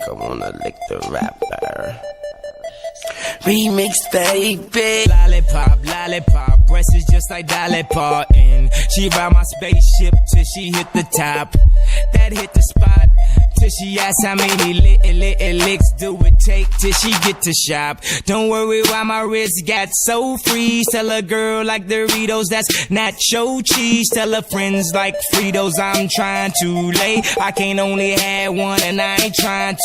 I wanna lick the rapper. Remix, baby. Lollipop, lollipop, breast is just like Dolly Parton. She ride my spaceship till she hit the top. That hit the spot till she asks how many little licks do it take till she get to shop. Don't worry why my wrist got so free. Tell a girl like Doritos, that's nacho cheese. Tell her friends like Fritos, I'm trying to lay. I can't only have one and I ain't trying to.